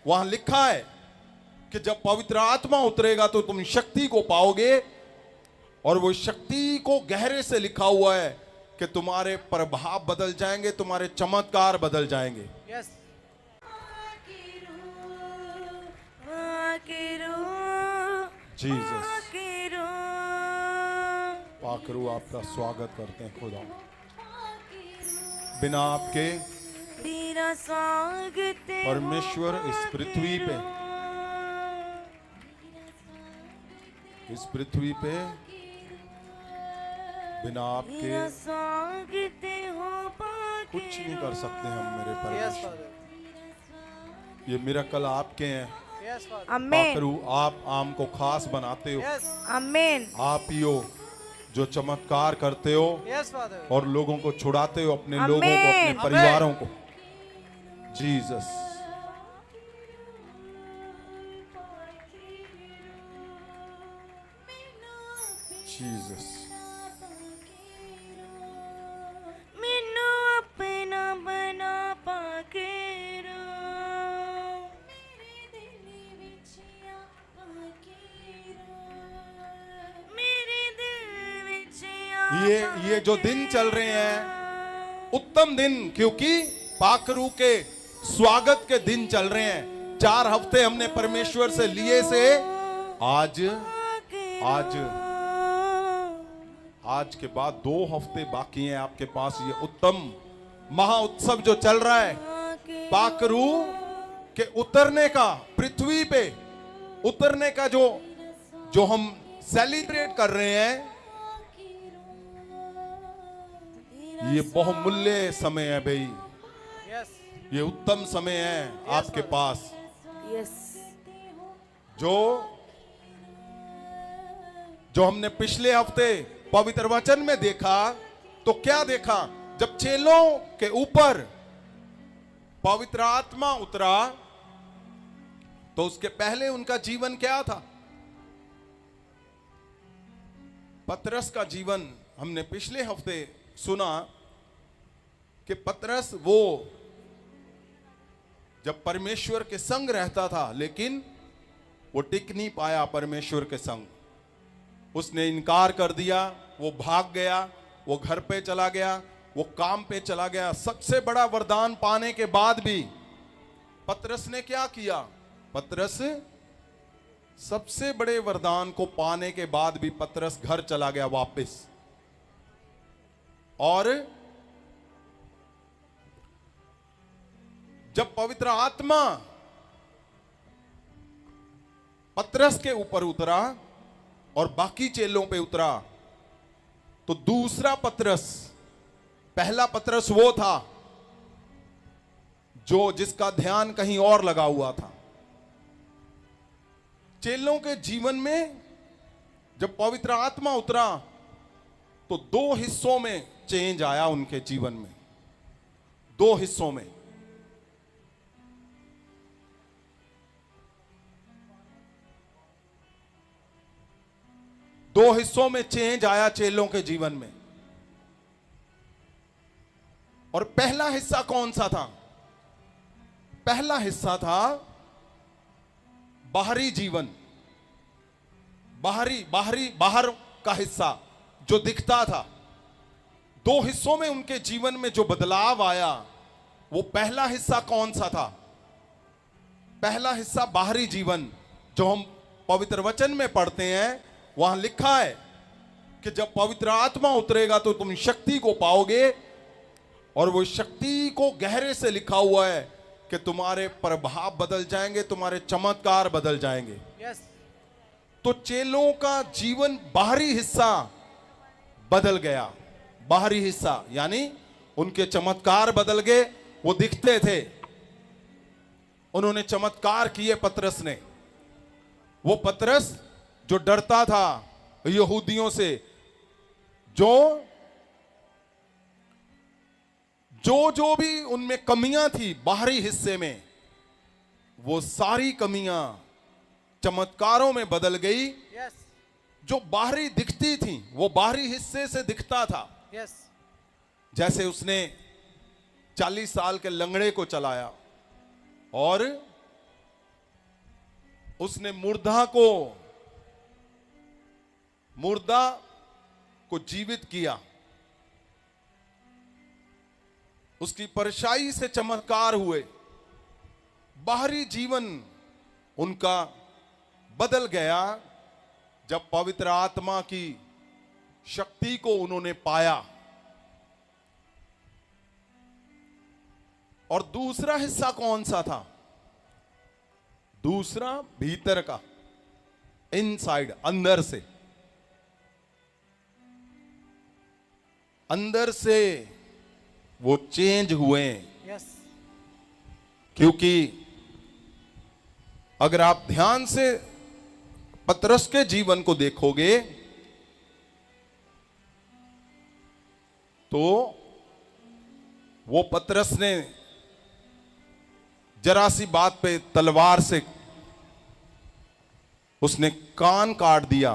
वहां लिखा है कि जब पवित्र आत्मा उतरेगा तो तुम शक्ति को पाओगे, और वो शक्ति को गहरे से लिखा हुआ है कि तुम्हारे प्रभाव बदल जाएंगे, तुम्हारे चमत्कार बदल जाएंगे। यस जीसस पाकरू आपका स्वागत करते हैं खुदा। बिना आपके परमेश्वर इस पृथ्वी पे बिना आपके कुछ नहीं कर सकते हम मेरे परमेश्वर। ये मिरेकल आपके हैं। पाकरू आप आम को खास बनाते हो। आमीन। आप ही हो जो चमत्कार करते हो और लोगों को छुड़ाते हो, अपने लोगों को, अपने परिवारों को। जीसस जीसस मैनू अपना बना पाके ये जो दिन चल रहे हैं उत्तम दिन, क्योंकि पाकरू के स्वागत के दिन चल रहे हैं। 4 हफ्ते हमने परमेश्वर से लिए से आज के बाद 2 हफ्ते बाकी हैं आपके पास। ये उत्तम महा उत्सव जो चल रहा है, पाकरू के उतरने का, पृथ्वी पे उतरने का जो हम सेलिब्रेट कर रहे हैं, ये बहुमूल्य समय है भाई। ये उत्तम समय है आपके पास। जो हमने पिछले हफ्ते पवित्र वचन में देखा, तो क्या देखा? जब चेलों के ऊपर पवित्र आत्मा उतरा तो उसके पहले उनका जीवन क्या था? पतरस का जीवन हमने पिछले हफ्ते सुना कि पतरस वो जब परमेश्वर के संग रहता था, लेकिन वो टिक नहीं पाया परमेश्वर के संग। उसने इनकार कर दिया, वो भाग गया, वो घर पे चला गया, वो काम पे चला गया। सबसे बड़ा वरदान पाने के बाद भी पतरस ने क्या किया? पतरस सबसे बड़े वरदान को पाने के बाद भी पतरस घर चला गया वापस। और जब पवित्र आत्मा पतरस के ऊपर उतरा और बाकी चेलों पे उतरा, तो दूसरा पतरस, पहला पतरस वो था जिसका ध्यान कहीं और लगा हुआ था। चेलों के जीवन में जब पवित्र आत्मा उतरा तो 2 हिस्सों में चेंज आया उनके जीवन में। 2 हिस्सों में। दो हिस्सों में चेंज आया चेलों के जीवन में। और पहला हिस्सा कौन सा था? पहला हिस्सा था बाहरी जीवन, बाहर का हिस्सा जो दिखता था। 2 हिस्सों में उनके जीवन में जो बदलाव आया, वो पहला हिस्सा कौन सा था? पहला हिस्सा बाहरी जीवन, जो हम पवित्र वचन में पढ़ते हैं। वहां लिखा है कि जब पवित्र आत्मा उतरेगा तो तुम शक्ति को पाओगे, और वो शक्ति को गहरे से लिखा हुआ है कि तुम्हारे प्रभाव बदल जाएंगे, तुम्हारे चमत्कार बदल जाएंगे। तो चेलों का जीवन बाहरी हिस्सा बदल गया। बाहरी हिस्सा यानी उनके चमत्कार बदल गए। वो दिखते थे, उन्होंने चमत्कार किए पतरस ने। वो पतरस जो डरता था यहूदियों से, जो भी उनमें कमियां थी बाहरी हिस्से में, वो सारी कमियां चमत्कारों में बदल गई। जो बाहरी दिखती थी वो बाहरी हिस्से से दिखता था। जैसे उसने 40 साल के लंगड़े को चलाया और उसने मुर्दा को जीवित किया। उसकी परछाई से चमत्कार हुए, बाहरी जीवन उनका बदल गया जब पवित्र आत्मा की शक्ति को उन्होंने पाया। और दूसरा हिस्सा कौन सा था? दूसरा भीतर का, इनसाइड, अंदर से वो चेंज हुए। यस। क्योंकि अगर आप ध्यान से पतरस के जीवन को देखोगे तो वो पतरस ने जरा सी बात पे तलवार से उसने कान काट दिया।